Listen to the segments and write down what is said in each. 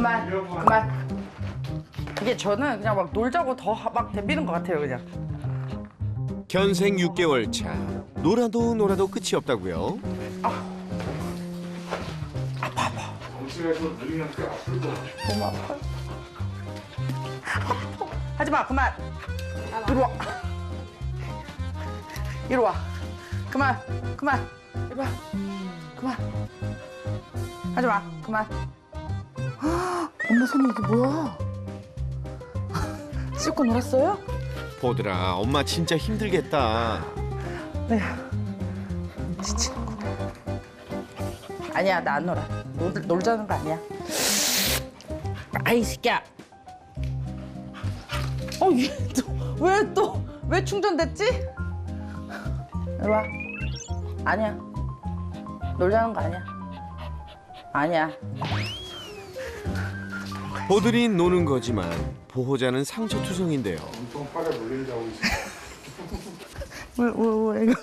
그만, 그만. 이게 저는 그냥 막 놀자고 더 막 덤비는 것 같아요, 그냥. 견생 6개월 차. 놀아도 끝이 없다고요. 정치에서 늘리면 꽤 아플 거 같아. 너무 아파요. 하지 마, 그만. 이리 와. 이리 와. 그만, 그만. 이리 와. 그만. 하지 마, 그만. 엄마 손이 이게 뭐야? 씻고 놀았어요? 보드라, 엄마 진짜 힘들겠다. 네. 지치는구나. 아니야, 나 안 놀아. 놀자는 거 아니야. 아이, 새끼야. 왜 충전됐지? 이리 와. 아니야. 놀자는 거 아니야. 아니야. 보들이 노는 거지만 보호자는 상처투성인데요. 엄청 팔에 물린다고 있어. 왜, 이거.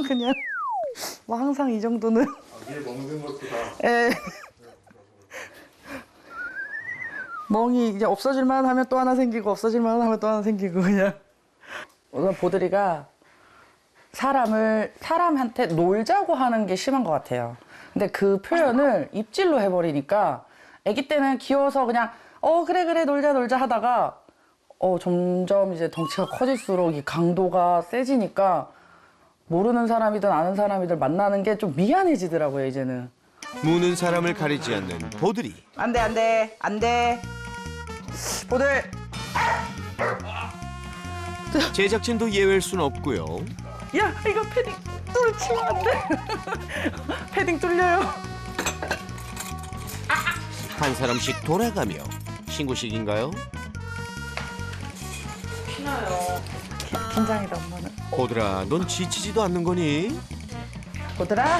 그냥. 뭐 항상 이 정도는. 얘 먹는 것도 다. 에. 멍이 이제 없어질만 하면 또 하나 생기고 없어질만 하면 또 하나 생기고 그냥. 우선 보드리가 사람한테 놀자고 하는 게 심한 것 같아요. 근데 그 표현을 입질로 해버리니까 아기 때는 귀여워서 그냥 그래 놀자 하다가 점점 이제 덩치가 커질수록 이 강도가 세지니까 모르는 사람이든 아는 사람이든 만나는 게 좀 미안해지더라고요, 이제는. 무는 사람을 가리지 않는 보들이. 안 돼. 보들. 제작진도 예외일 순 없고요. 야, 이거 패딩 뚫치면 안 돼. 패딩 뚫려요. 한 사람씩 돌아가며 신고식인가요? 긴장이다, 엄마는. 보들아, 넌 지치지도 않는 거니? 보들아.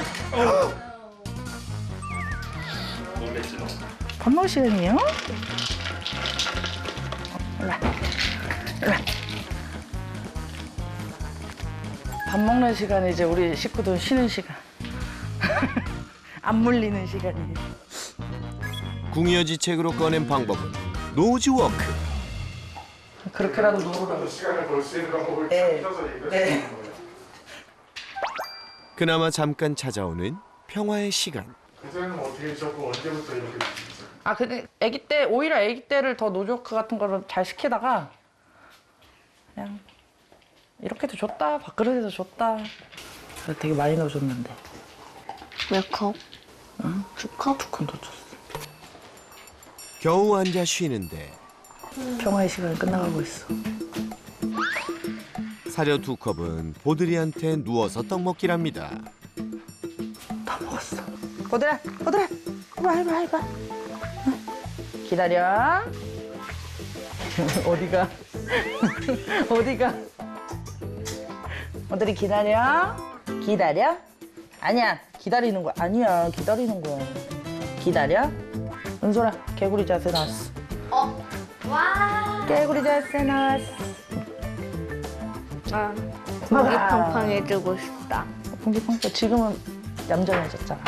밥 먹을 시간이에요? 일로 와. 밥 먹는 시간에 이제 우리 식구들 쉬는 시간. 안 물리는 시간이에요. 궁여지책으로 꺼낸 방법은 노즈워크. 그렇게라도 놀으라고. 시간을 벌 수 있는 방법을 네. 찾아서 얘기를 네. 하는 거예요. 그나마 잠깐 찾아오는 평화의 시간. 그전에는 어떻게 하셨고 언제부터 이렇게 되셨어요? 근데 오히려 아기 때를 더 노조크 같은 거를 잘 시키다가 그냥 이렇게도 줬다, 밥그릇에도 줬다. 되게 많이 넣어줬는데. 몇 컵? 응? 2컵? 2컵 넣어줬어. 겨우 앉아 쉬는데 평화의 시간이 끝나가고 있어. 사료 2컵은 보들이한테 누워서 떡 먹기랍니다. 다 먹었어. 보들아. 해봐. 응. 기다려. 어디가? 보들이 기다려. 아니야, 기다리는 거야. 아니야, 기다리는 거야. 기다려. 은솔아, 개구리 자세 나왔어. 와. 개구리 자세 나왔어. 목이 팡팡해지고 싶다. 공기팡팡. 지금은 얌전해졌잖아.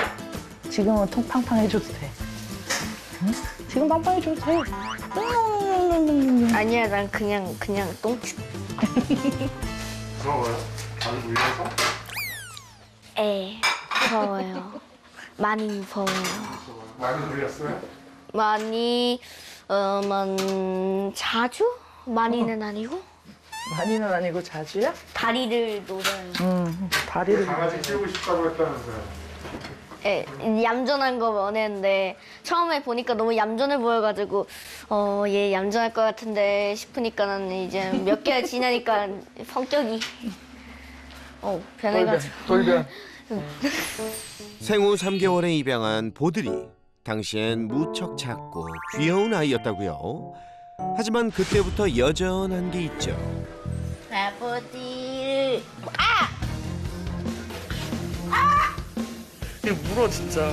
지금은 통팡팡 해줘도 돼. 응? 지금 팡팡해줘도 돼. 아니야, 난 그냥 똥치. 무서워요? 많이 물려서? 무서워요. 많이 무서워요. 많이 물렸어요? 많이, 자주? 많이는 아니고? 많이는 아니고 자주야? 다리를 노려요. 다리를. 강아지 키우고 싶다고 했다면서요? 얌전한 거 원했는데 처음에 보니까 너무 얌전해 보여가지고 얘 얌전할 것 같은데 싶으니까는 이제 몇 개월 지나니까 성격이 변해가지고 돌변. 생후 3개월에 입양한 보들이. 당시엔 무척 작고 귀여운 아이였다고요. 하지만 그때부터 여전한 게 있죠. 아버지 이거 물어 진짜.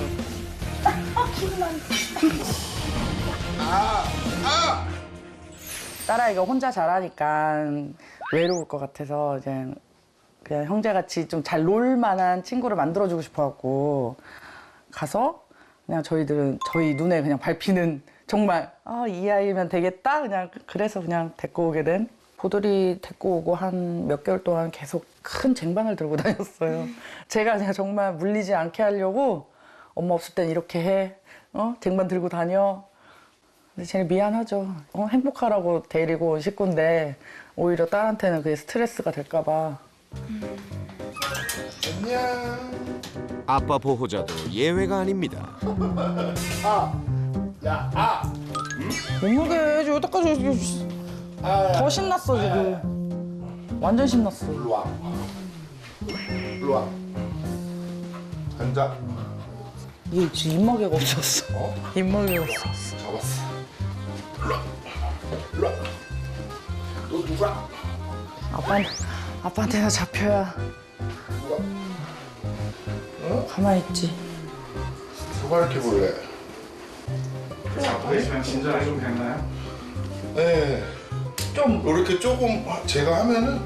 딸아이가 혼자 자라니까 외로울 것 같아서 이제 그냥 형제같이 좀 잘 놀 만한 친구를 만들어주고 싶어갖고 가서 그냥 저희들은 저희 눈에 그냥 밟히는 정말 이 아이면 되겠다 그냥 그래서 그냥 데리고 오게 된. 보들이 데리고 오고 한 몇 개월 동안 계속 큰 쟁반을 들고 다녔어요. 제가 그냥 정말 물리지 않게 하려고 엄마 없을 땐 이렇게 해. 쟁반 들고 다녀. 근데 쟤는 미안하죠. 행복하라고 데리고 온 식구인데 오히려 딸한테는 그게 스트레스가 될까 봐. 안녕. 아빠 보호자도 예외가 아닙니다. 몸무게 여기까지 더 신났어 지금. 완전 신났어. 일로 와. 일로 와. 앉아. 얘 지금 입마개가 없었어. 입마개가 없었어. 잡았어. 일로 와. 일로 와. 너 누구야? 아빠한테나 잡혀야 가만히 있지. 누가 이렇게 볼래? 오페레이션 진전이 좀 됐나요? 네. 좀 이렇게 조금 제가 하면은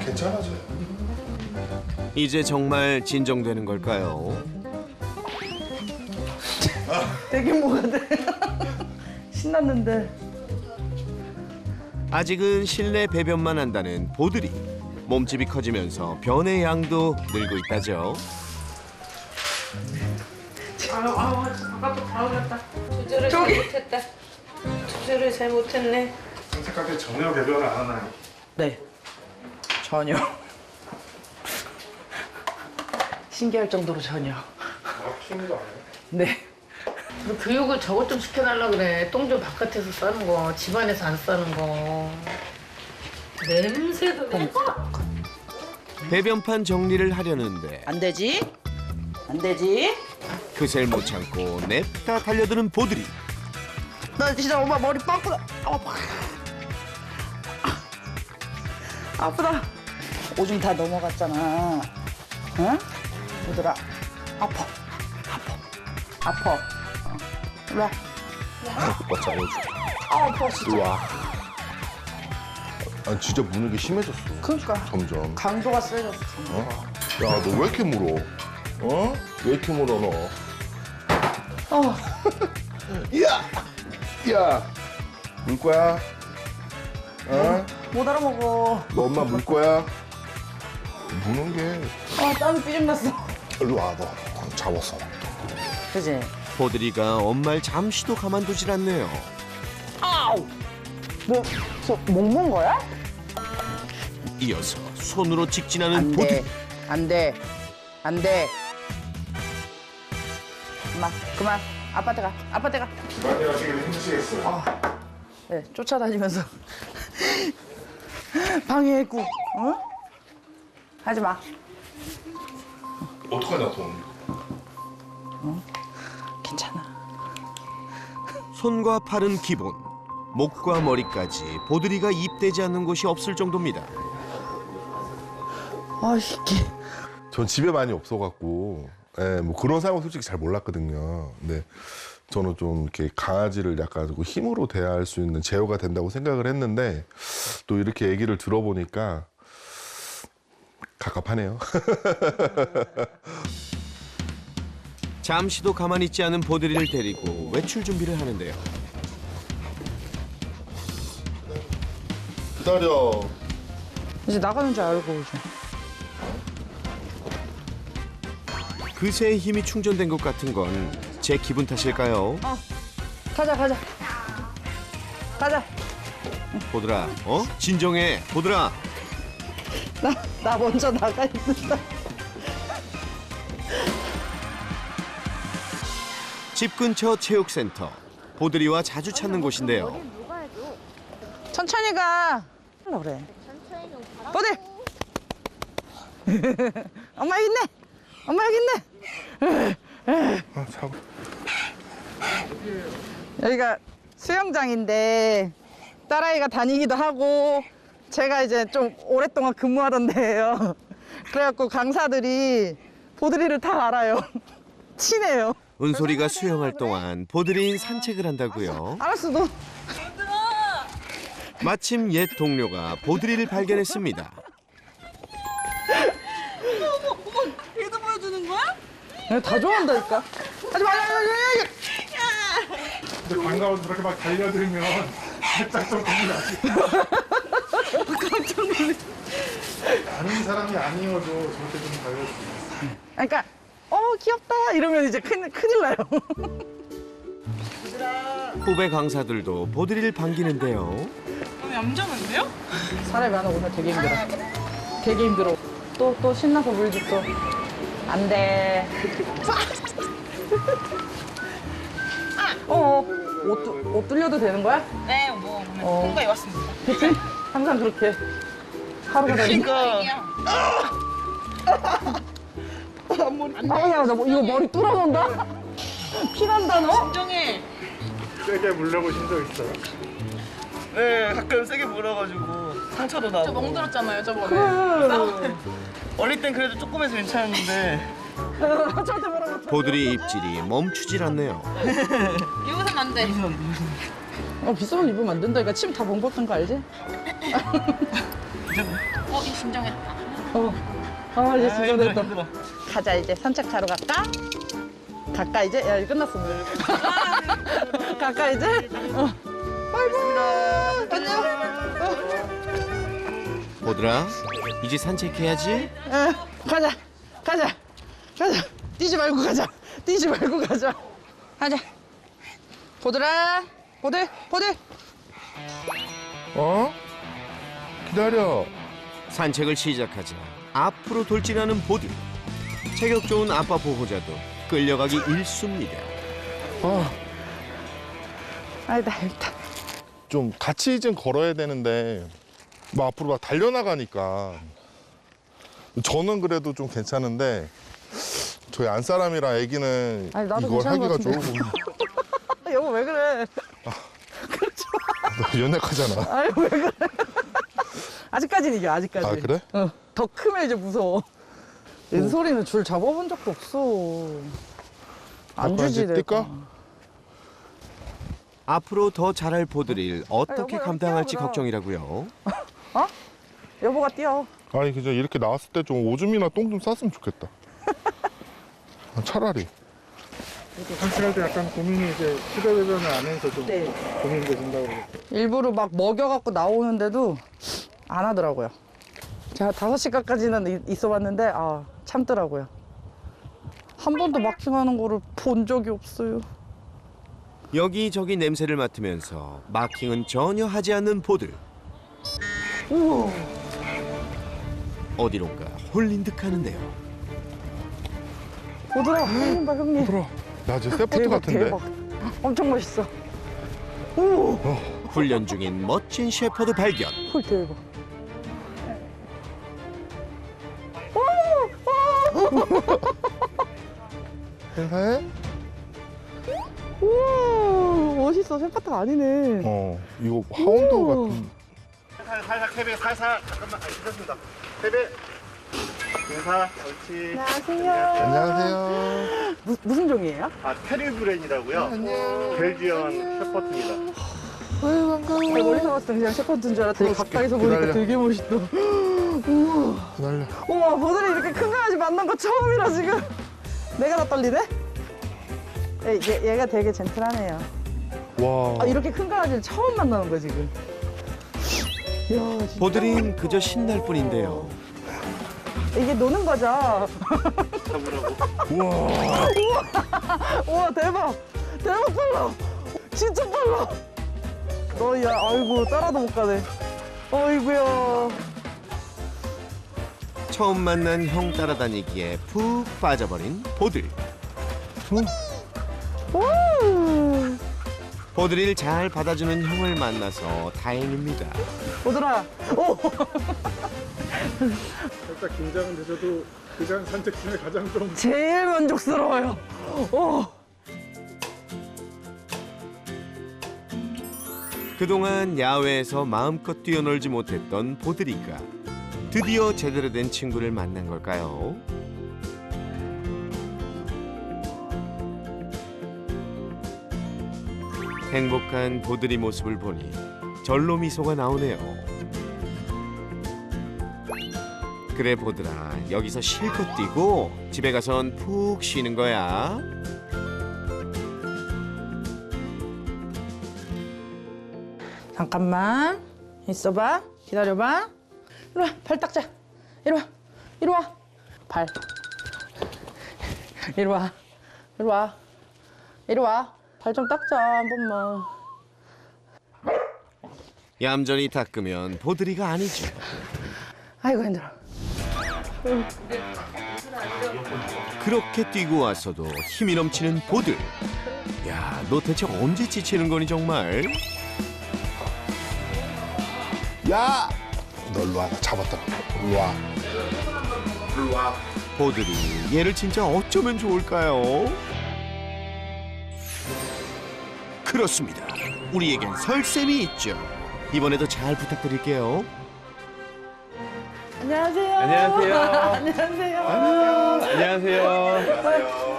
괜찮아져요. 이제 정말 진정되는 걸까요? 되게 뭐가 돼. 신났는데. 아직은 실내 배변만 한다는 보들이. 몸집이 커지면서 변의 양도 늘고 있다죠. 아까부터 다 올렸다. 조절을 잘못했다. 조절을 잘못했네. 산책할 때 전혀 배변을 안 하나요? 네. 전혀. 신기할 정도로 전혀. 키우는 거 아니에요? 네. 교육을 저것 좀 시켜달라 그래. 똥 좀 바깥에서 싸는 거, 집안에서 안 싸는 거. 냄새도 내가. 배변판 정리를 하려는데 안 되지? 안 되지? 그새 못 참고 냅다 달려드는 보들이. 나 진짜 엄마 머리 빵꾸다. 아프다. 오줌 다 넘어갔잖아. 응? 얘들아, 아파. 일로 와. 오빠 잘해줘. 아파 진짜. 일로 와. 아 진짜 무는 게 심해졌어. 그러니까 점점. 강도가 세졌어. 야, 너 왜 이렇게 물어? 왜 이렇게 물어 너? 야, 물 거야? 못 알아먹어. 너 엄마 물 거야? 무는 게 땀이 삐죽 났어. 일로 와, 너 잡았어. 그지? 보들이가 엄마를 잠시도 가만두질 않네요. 목문 거야? 이어서 손으로 직진하는 안 보들이. 돼. 안 돼. 안 돼. 그만. 아빠한테 가. 아빠한테 가. 많이 하시긴 힘드시겠어요. 네, 쫓아다니면서 방해했고, 하지 마. 어떡하냐, 돈. 괜찮아. 손과 팔은 기본, 목과 머리까지 보들이가 입대지 않는 곳이 없을 정도입니다. 이게. 전 집에 많이 없어갖고, 뭐 그런 상황 솔직히 잘 몰랐거든요. 근데 저는 좀 이렇게 강아지를 약간 힘으로 대할 수 있는 제어가 된다고 생각을 했는데 또 이렇게 얘기를 들어보니까 갑갑하네요. 잠시도 가만히 있지 않은 보들이를 데리고 외출 준비를 하는데요. 기다려. 이제 나가는 줄 알고 이제. 그새 힘이 충전된 것 같은 건 제 기분 탓일까요? 가자. 보들아, 진정해, 보들아. 나 먼저 나가 있는다. 집 근처 체육센터. 보들이와 자주 찾는 곳인데요. 천천히 가. 그래. 보들. 엄마 여기 있네. 잡아. 여기가 수영장인데 딸아이가 다니기도 하고 제가 이제 좀 오랫동안 근무하던 데예요. 그래갖고 강사들이 보들이를 다 알아요. 친해요. 은솔이가 수영할 동안 보들이 산책을 한다고요. 알았어, 너. 마침 옛 동료가 보들이를 발견했습니다. 얘도 보여주는 거야? 다 좋아한다니까. 하지 마. 근데 반가워서 저렇게 막 달려들면 살짝 좀 겁이 나지. 깜짝 놀랐어. 아는 사람이 아니어도 저렇게 좀 달려들면. 그러니까 귀엽다 이러면 이제 큰일 나요. 후배 강사들도 보드리를 반기는데요. 얌전한데요? 사람이 많아 오늘 되게 힘들어. 되게 힘들어. 또 신나서 물지 또. 안 돼. 옷 뚫려도 되는 거야? 네, 뭐 오늘 통과해 왔습니다. 그치? 항상 그렇게 하루가 다니까. 야, 나 이거 머리 뚫어놓는다? 피난다, 너? 진정해. 세게 물려보신 적 있어요? 네, 가끔 세게 물어가지고 상처도 나고. 저 멍들었잖아요, 저번에. 어릴 땐 그래도 조금 해서 괜찮았는데. 저한테 뭐라고? 보드리 입질이 멈추질 않네요. 이 옷은 안 돼. 비싼 옷 입으면 안 된다니까. 침 다 벙벙한 거 알지? 이 진정했다. 이제 진짜 됐다. 힘들어. 가자, 이제 산책 자러 갈까? 갈까, 이제? 야, 이제 끝났어. 뭐. 갈까, 이제? 바이바이. 안녕. 보드라, 이제 산책해야지. 가자. 뛰지 말고 가자. 가자. 보드라. 보드. 기다려. 산책을 시작하자 앞으로 돌진하는 보드. 체격 좋은 아빠 보호자도 끌려가기 일쑤입니다. 아니다. 좀 같이 좀 걸어야 되는데 막 앞으로 막 달려나가니까 저는 그래도 좀 괜찮은데 저희 안사람이랑 애기는 아니, 나도 이걸 괜찮은 하기가 것 조금 여보, 왜 그래? 너 연약하잖아. 아유, 왜 그래? 아직까지는 이겨, 아직까지. 아, 그래? 더 크면 이제 무서워. 은솔이는 줄 잡아본 적도 없어. 안 주지, 이제 뛸까? 앞으로 더 잘할 보드리를 어떻게 여보, 감당할지 여보, 걱정이라고요. 여보가 뛰어. 아니 그냥 이렇게 나왔을 때 좀 오줌이나 똥 좀 쌌으면 좋겠다. 차라리. 산책할 때 약간 고민이 이제 시도 배변을 안 해서 좀 네. 고민되신다고 그러죠. 일부러 막 먹여갖고 나오는데도 안 하더라고요. 제가 5시간까지는 있어봤는데 참더라고요. 한 번도 마킹하는 거를 본 적이 없어요. 여기저기 냄새를 맡으면서 마킹은 전혀 하지 않는 보드. 우와. 어디론가 홀린 듯 하는데요. 보드라, 형님 봐, 형님. 나 지금 세포트 대박, 같은데. 대박. 엄청 멋있어. 오, 훈련 중인 멋진 셰퍼드 발견. 헐, 대박. 행사해? 우와, 멋있어. 세파트가 아니네. 이거 하운드 우와. 같은. 살살 세배 살살 잠깐만 괜찮습니다. 세배 인사 옳지. 안녕하세요. 무슨 종이에요? 테리브렌이라고요. 벨지언 셰퍼트입니다. 멀리서 봤을 때 그냥 셰퍼트인 줄 알았더니 가까이서 보니까 기다려. 되게 멋있다. 우와. 기다려. 우와, 보드리 이렇게 큰 강아지 만난 거 처음이라 지금. 내가 다 떨리네? 얘가 되게 젠틀하네요. 와. 이렇게 큰 강아지를 처음 만나는 거야, 지금. 이야, 진짜. 보드린 그저 신날 뿐인데요. 이게 노는 거죠? 우와. 우와, 대박. 대박 빨라. 진짜 빨라. 야, 아이고, 따라도 못 가네. 아이고야. 처음 만난 형 따라다니기에 푹 빠져버린 보드. 오. 보드리를 잘 받아주는 형을 만나서 다행입니다. 보드라. 오. 살짝 긴장은 되셔도 그간 산책 중에 가장 좀 제일 만족스러워요. 오. 그동안 야외에서 마음껏 뛰어놀지 못했던 보드리가 드디어 제대로 된 친구를 만난 걸까요? 행복한 보드리 모습을 보니 절로 미소가 나오네요. 그래 보드라, 여기서 실컷 뛰고 집에 가선 푹 쉬는 거야. 잠깐만 있어봐. 기다려봐. 이리 와. 발 닦자. 이리 와. 이리 와. 발. 이리 와. 이리 와. 이리 와. 발 좀 닦자 한 번만. 얌전히 닦으면 보드리가 아니죠. 아이고 힘들어. 그렇게 뛰고 와서도 힘이 넘치는 보들. 야, 너 대체 언제 지치는 거니 정말? 야! 너 일로 와. 나 잡았다. 일로 와. 보들이 얘를 진짜 어쩌면 좋을까요? 그렇습니다. 우리에겐 설쌤이 있죠. 이번에도 잘 부탁드릴게요. 안녕하세요. 안녕하세요. 안녕하세요. 안녕하세요.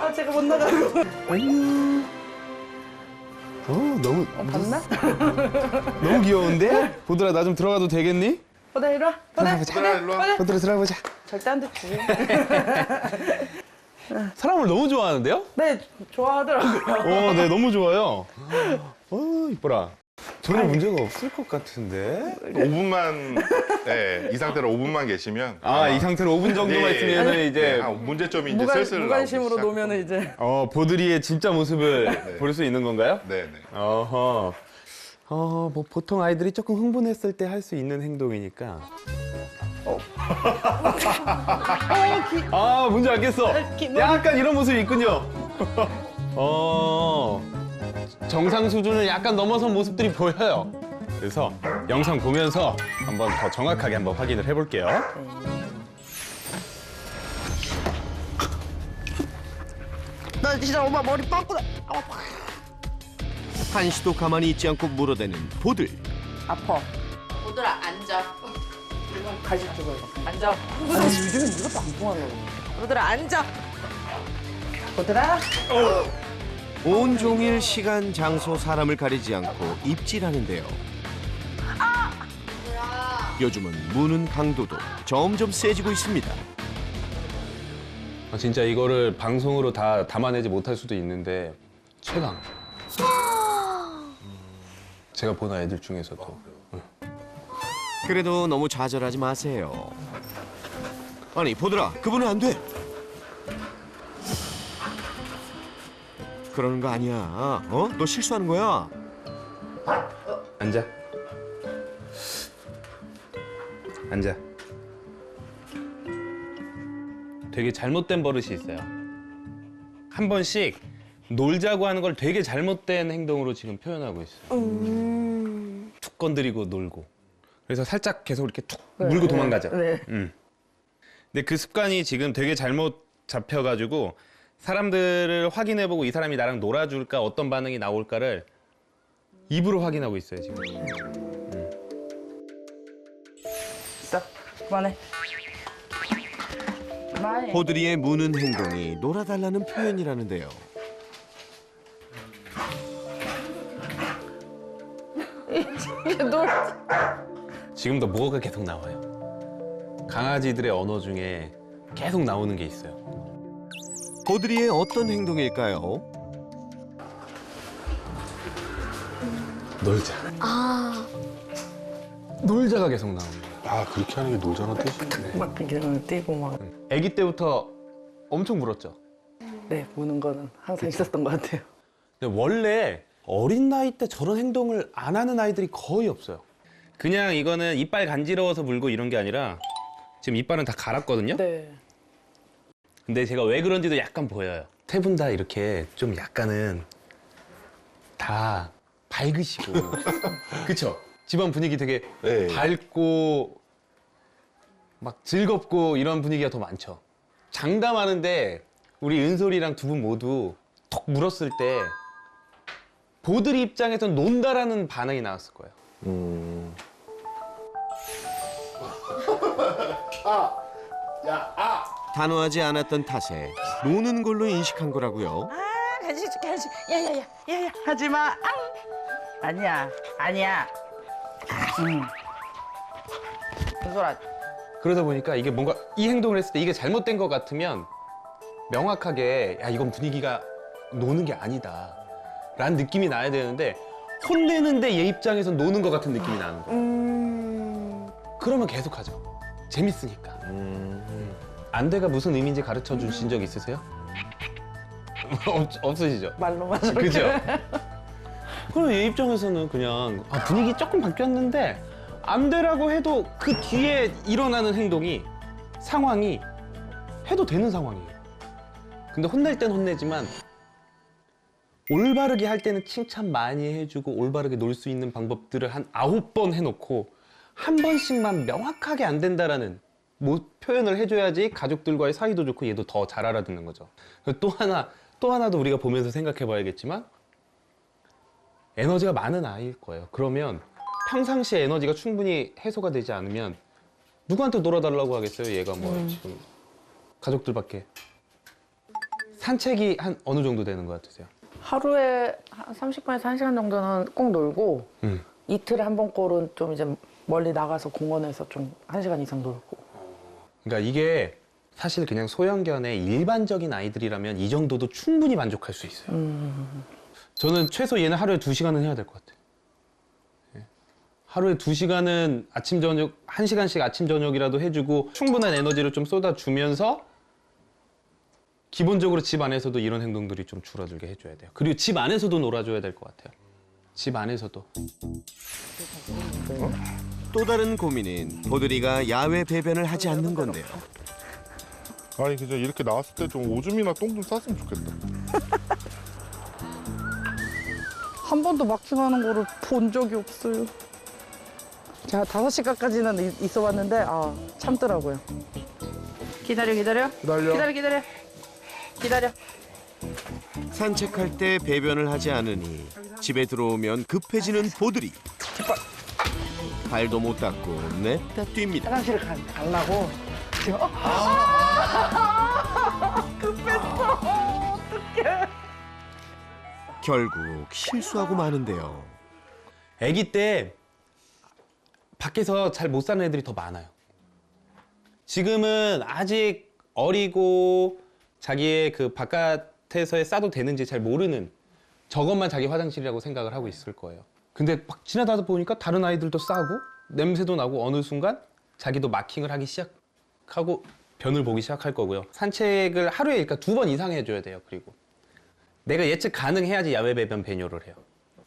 아 제가 못 나가고. 안녕. 너무 봤나? 너무 귀여운데? 보드라 나 좀 들어가도 되겠니? 보다 이리 와. 보다. 일로 와. 보드라 들어가보자. 절대 안 듣지. 사람을 너무 좋아하는데요? 네 좋아하더라고요. 네 너무 좋아요. 이뻐라. 전혀 문제가 없을 것 같은데? 5분만 이 상태로 5분만 계시면 이 상태로 5분 정도만 있으면 이제 문제점이 이제 슬슬 무관심으로 나오기 놓으면 이제. 보드리의 진짜 모습을 볼 수 있는 건가요? 네네. 어허. 뭐 보통 아이들이 조금 흥분했을 때 할 수 있는 행동이니까. 뭔지 알겠어. 약간 이런 모습이 있군요. 정상 수준을 약간 넘어선 모습들이 보여요. 그래서 영상 보면서 한번 더 정확하게 한번 확인을 해볼게요. 나 진짜 엄마 머리 빵꾸다. 한시도 가만히 있지 않고 물어대는 보들. 아파. 보드라 앉아. 가시 찍어요. 앉아. 요즘은 이것도 안 통하네. 보들아 앉아. 보들아. 온종일 시간, 장소, 사람을 가리지 않고 입질하는데요. 요즘은 무는 강도도 점점 세지고 있습니다. 진짜 이거를 방송으로 다 담아내지 못할 수도 있는데 최강. 제가 본 아이들 중에서도. 그래도 너무 좌절하지 마세요. 아니 보들아, 그분은 안 돼. 그러는 거 아니야. 너 실수하는 거야. 앉아. 앉아. 되게 잘못된 버릇이 있어요. 한 번씩 놀자고 하는 걸 되게 잘못된 행동으로 지금 표현하고 있어요. 툭 건드리고 놀고. 그래서 살짝 계속 이렇게 툭 물고 도망가죠. 네. 근데 그 습관이 지금 되게 잘못 잡혀가지고 사람들을 확인해보고 이 사람이 나랑 놀아줄까 어떤 반응이 나올까를 입으로 확인하고 있어요 지금. 자, 그만해. 그만해. 보들이의 무는 행동이 놀아달라는 표현이라는데요. 지금도 뭐가 계속 나와요. 강아지들의 언어 중에 계속 나오는 게 있어요. 보들이의 어떤 행동일까요? 놀자. 놀자가 계속 나오는 거예요. 그렇게 하는 게 놀자는 뜻이네. 막 그냥 뛰고 막. 아기 때부터 엄청 물었죠. 네, 무는 거는 항상 있었던 것 같아요. 근데 원래 어린 나이 때 저런 행동을 안 하는 아이들이 거의 없어요. 그냥 이거는 이빨 간지러워서 물고 이런 게 아니라 지금 이빨은 다 갈았거든요. 네. 근데 제가 왜 그런지도 약간 보여요. 세 분 다 이렇게 좀 약간은 다 밝으시고 그쵸? 집안 분위기 되게 네. 밝고 막 즐겁고 이런 분위기가 더 많죠. 장담하는데 우리 은솔이랑 두 분 모두 톡 물었을 때 보들이 입장에선 논다라는 반응이 나왔을 거예요. 단호하지 않았던 탓에 노는 걸로 인식한 거라고요. 간식 줄게, 간식. 야야야, 하지 마. 아니야, 아니야. 은솔아. 그러다 보니까 이게 뭔가 이 행동을 했을 때 이게 잘못된 것 같으면 명확하게 야 이건 분위기가 노는 게 아니다 라는 느낌이 나야 되는데 혼내는데 얘 입장에선 노는 것 같은 느낌이 나는 거예요. 그러면 계속 하죠. 재밌으니까. 안돼가 무슨 의미인지 가르쳐 주신 적 있으세요? 없으시죠? 말로만. 그죠? 그럼 얘 입장에서는 그냥 분위기 조금 바뀌었는데 안 되라고 해도 그 뒤에 일어나는 행동이 상황이 해도 되는 상황이에요. 근데 혼낼 땐 혼내지만 올바르게 할 때는 칭찬 많이 해주고 올바르게 놀 수 있는 방법들을 한 9번 해놓고 한 번씩만 명확하게 안 된다라는 표현을 해줘야지 가족들과의 사이도 좋고 얘도 더 잘 알아듣는 거죠. 또 하나도 우리가 보면서 생각해 봐야겠지만 에너지가 많은 아이일 거예요. 그러면 평상시에 에너지가 충분히 해소가 되지 않으면 누구한테 놀아달라고 하겠어요? 얘가 뭐 지금 가족들밖에. 산책이 한 어느 정도 되는 것 같으세요? 하루에 한 30분에서 1시간 정도는 꼭 놀고 이틀에 한 번 꼴은 좀 이제 멀리 나가서 공원에서 좀 1시간 이상 놀고. 그러니까 이게 사실 그냥 소형견의 일반적인 아이들이라면 이 정도도 충분히 만족할 수 있어요. 저는 최소 얘는 하루에 2시간은 해야 될 것 같아요. 예. 하루에 2시간은 아침 저녁 1시간씩 아침 저녁이라도 해주고 충분한 에너지를 좀 쏟아주면서 기본적으로 집 안에서도 이런 행동들이 좀 줄어들게 해줘야 돼요. 그리고 집 안에서도 놀아줘야 될 것 같아요. 집 안에서도. 또 다른 고민은 보드리가 야외 배변을 하지 않는 건데요. 아니 그냥 이렇게 나왔을 때 좀 오줌이나 똥 좀 쌌으면 좋겠다. 한 번도 마킹하는 거를 본 적이 없어요. 제가 5시간까지는 있어 봤는데 참더라고요. 기다려. 산책할 때 배변을 하지 않으니 집에 들어오면 급해지는 보드리. 발도 못 닦고 냅다 뜁니다. 화장실을 가려고 지금 급했어. 어떡해. 결국 실수하고 마는데요. 아기 때 밖에서 잘 못 사는 애들이 더 많아요. 지금은 아직 어리고 자기의 그 바깥에서의 싸도 되는지 잘 모르는 저것만 자기 화장실이라고 생각을 하고 있을 거예요. 근데 막 지나다 보니까 다른 아이들도 싸고 냄새도 나고 어느 순간 자기도 마킹을 하기 시작하고 변을 보기 시작할 거고요. 산책을 하루에 그러니까 2번 이상 해줘야 돼요. 그리고 내가 예측 가능해야지 야외 배변 배뇨를 해요.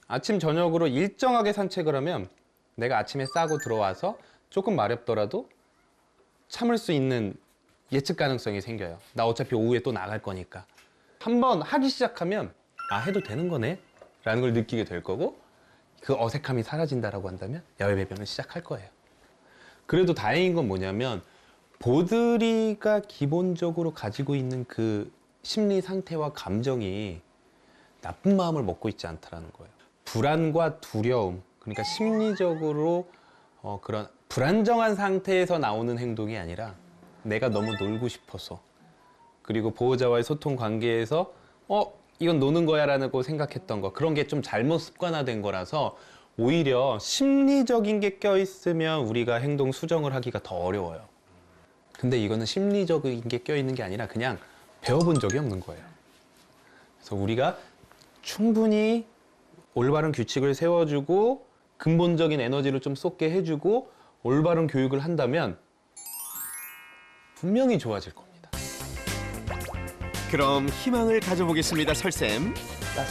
아침 저녁으로 일정하게 산책을 하면 내가 아침에 싸고 들어와서 조금 마렵더라도 참을 수 있는 예측 가능성이 생겨요. 나 어차피 오후에 또 나갈 거니까. 한번 하기 시작하면 해도 되는 거네 라는 걸 느끼게 될 거고 그 어색함이 사라진다라고 한다면 야외 배변을 시작할 거예요. 그래도 다행인 건 뭐냐면 보드리가 기본적으로 가지고 있는 그 심리 상태와 감정이 나쁜 마음을 먹고 있지 않다라는 거예요. 불안과 두려움, 그러니까 심리적으로 그런 불안정한 상태에서 나오는 행동이 아니라 내가 너무 놀고 싶어서 그리고 보호자와의 소통 관계에서 이건 노는 거야 라고 생각했던 거 그런 게 좀 잘못 습관화된 거라서 오히려 심리적인 게 껴있으면 우리가 행동 수정을 하기가 더 어려워요. 근데 이거는 심리적인 게 껴있는 게 아니라 그냥 배워본 적이 없는 거예요. 그래서 우리가 충분히 올바른 규칙을 세워주고 근본적인 에너지를 좀 쏟게 해주고 올바른 교육을 한다면 분명히 좋아질 겁니다. 그럼 희망을 가져보겠습니다, 설쌤.